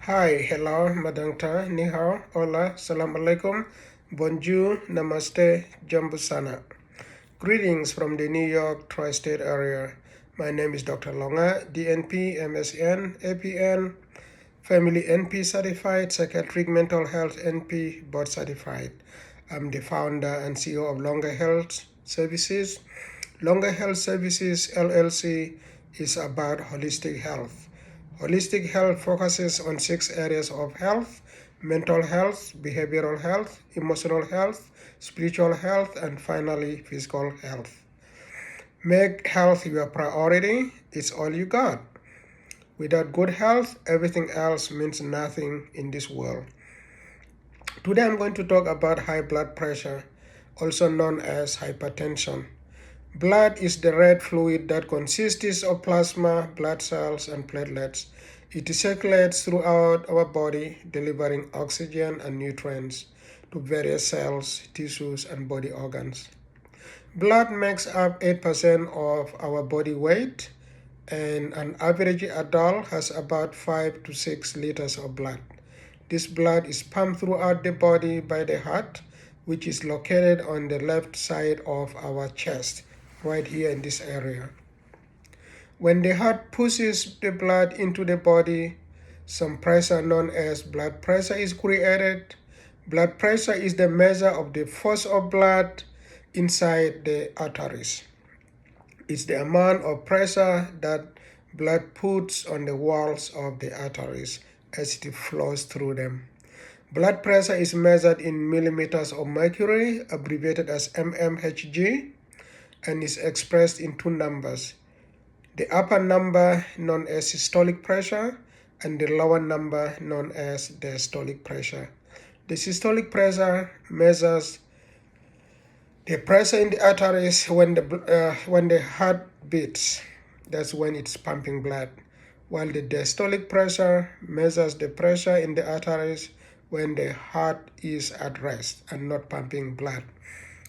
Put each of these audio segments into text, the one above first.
Hi, hello, madangta, ni hao, hola, salam alaikum, bonjour, namaste, jambusana. Greetings from the New York tri-state area. My name is Dr. Longa, DNP, MSN, APN, Family NP certified, Psychiatric Mental Health NP board certified. I'm the founder and CEO of Longer Health Services. Longer Health Services LLC is about holistic health. Holistic health focuses on 6 areas of health: mental health, behavioral health, emotional health, spiritual health, and finally, physical health. Make health your priority. It's all you got. Without good health, everything else means nothing in this world. Today I'm going to talk about high blood pressure, also known as hypertension. Blood is the red fluid that consists of plasma, blood cells, and platelets. It circulates throughout our body, delivering oxygen and nutrients to various cells, tissues, and body organs. Blood makes up 8% of our body weight, and an average adult has about 5 to 6 liters of blood. This blood is pumped throughout the body by the heart, which is located on the left side of our chest, right here in this area. When the heart pushes the blood into the body, some pressure known as blood pressure is created. Blood pressure is the measure of the force of blood inside the arteries. It's the amount of pressure that blood puts on the walls of the arteries as it flows through them. Blood pressure is measured in millimeters of mercury, abbreviated as mmHg, and is expressed in 2 numbers: the upper number known as systolic pressure and the lower number known as diastolic pressure. The systolic pressure measures the pressure in the arteries when the heart beats. That's when it's pumping blood. While the diastolic pressure measures the pressure in the arteries when the heart is at rest and not pumping blood.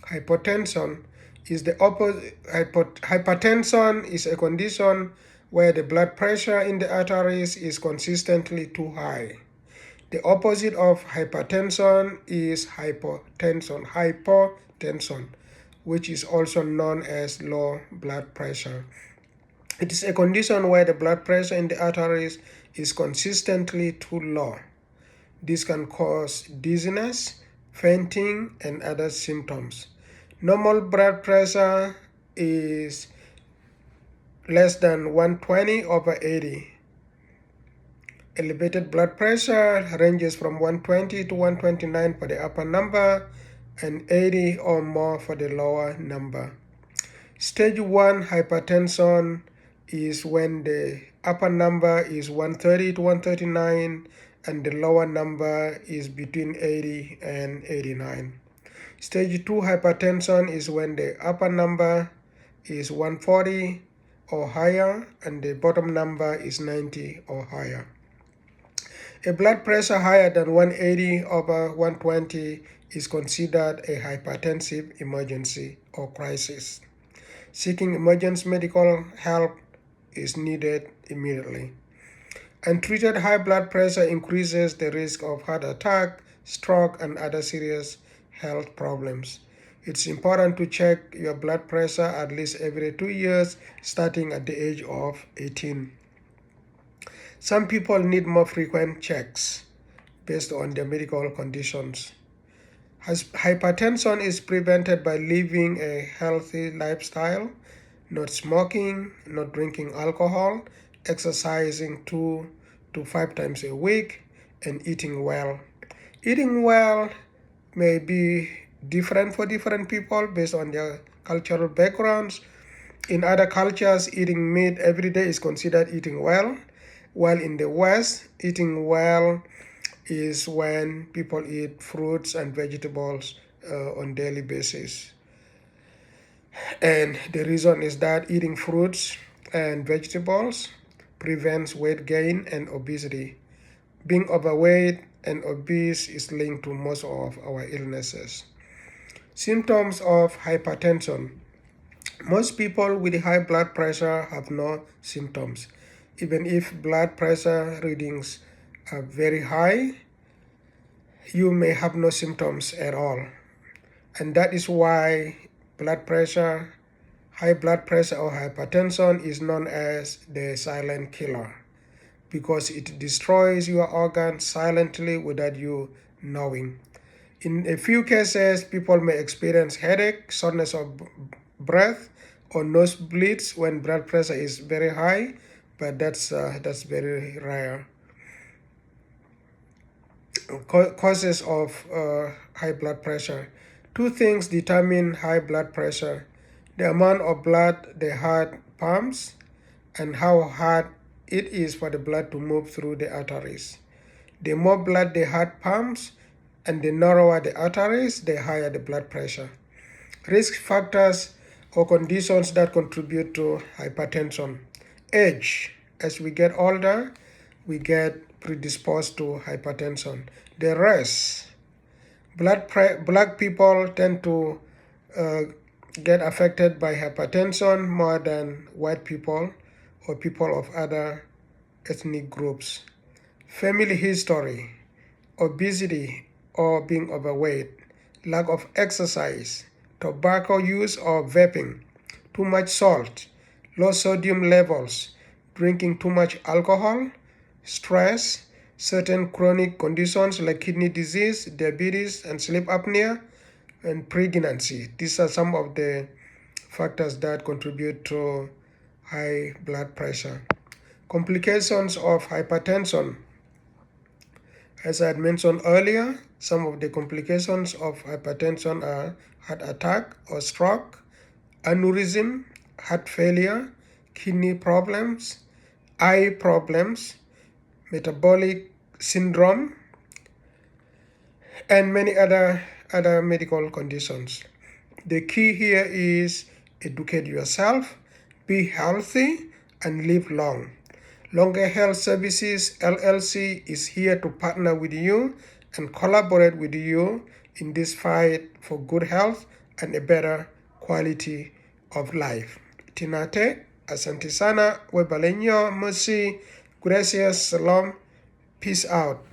Hypertension is the opposite. Hypertension is a condition where the blood pressure in the arteries is consistently too high. The opposite of hypertension is hypotension, which is also known as low blood pressure. It is a condition where the blood pressure in the arteries is consistently too low. This can cause dizziness, fainting, and other symptoms. Normal blood pressure is less than 120/80. Elevated blood pressure ranges from 120 to 129 for the upper number and 80 or more for the lower number. Stage 1 hypertension is when the upper number is 130 to 139 and the lower number is between 80 and 89. Stage 2 hypertension is when the upper number is 140 or higher and the bottom number is 90 or higher. A blood pressure higher than 180/120 is considered a hypertensive emergency or crisis. Seeking emergency medical help is needed immediately. Untreated high blood pressure increases the risk of heart attack, stroke, and other serious health problems. It's important to check your blood pressure at least every 2 years, starting at the age of 18. Some people need more frequent checks based on their medical conditions. Hypertension is prevented by living a healthy lifestyle, not smoking, not drinking alcohol, exercising 2 to 5 times a week, and eating well. Eating well may be different for different people based on their cultural backgrounds. In other cultures, eating meat every day is considered eating well, while in the West, eating well is when people eat fruits and vegetables on daily basis. And the reason is that eating fruits and vegetables prevents weight gain and obesity. Being overweight and obese is linked to most of our illnesses. Symptoms of hypertension. Most people with high blood pressure have no symptoms, even if blood pressure readings are very high, you may have no symptoms at all. And that is why blood pressure, high blood pressure or hypertension is known as the silent killer, because it destroys your organs silently without you knowing. In a few cases, people may experience headache, shortness of breath, or nosebleeds when blood pressure is very high, but that's very rare. Causes of high blood pressure. Two things determine high blood pressure: the amount of blood the heart pumps and how hard it is for the blood to move through the arteries. The more blood the heart pumps and the narrower the arteries, the higher the blood pressure. Risk factors or conditions that contribute to hypertension. Age. As we get older, we get predisposed to hypertension. The rest. Black people tend to get affected by hypertension more than white people or people of other ethnic groups. Family history, obesity or being overweight, lack of exercise, tobacco use or vaping, too much salt, low sodium levels, drinking too much alcohol, stress, certain chronic conditions like kidney disease, diabetes, and sleep apnea, and pregnancy. These are some of the factors that contribute to high blood pressure. Complications of hypertension. As I had mentioned earlier, some of the complications of hypertension are heart attack or stroke, aneurysm, heart failure, kidney problems, eye problems, metabolic syndrome, and many other medical conditions. The key here is educate yourself, be healthy, and live long. Longer Health Services LLC is here to partner with you and collaborate with you in this fight for good health and a better quality of life. Tinate, asante sana, webalenyo, mercy, gracias, salam, peace out.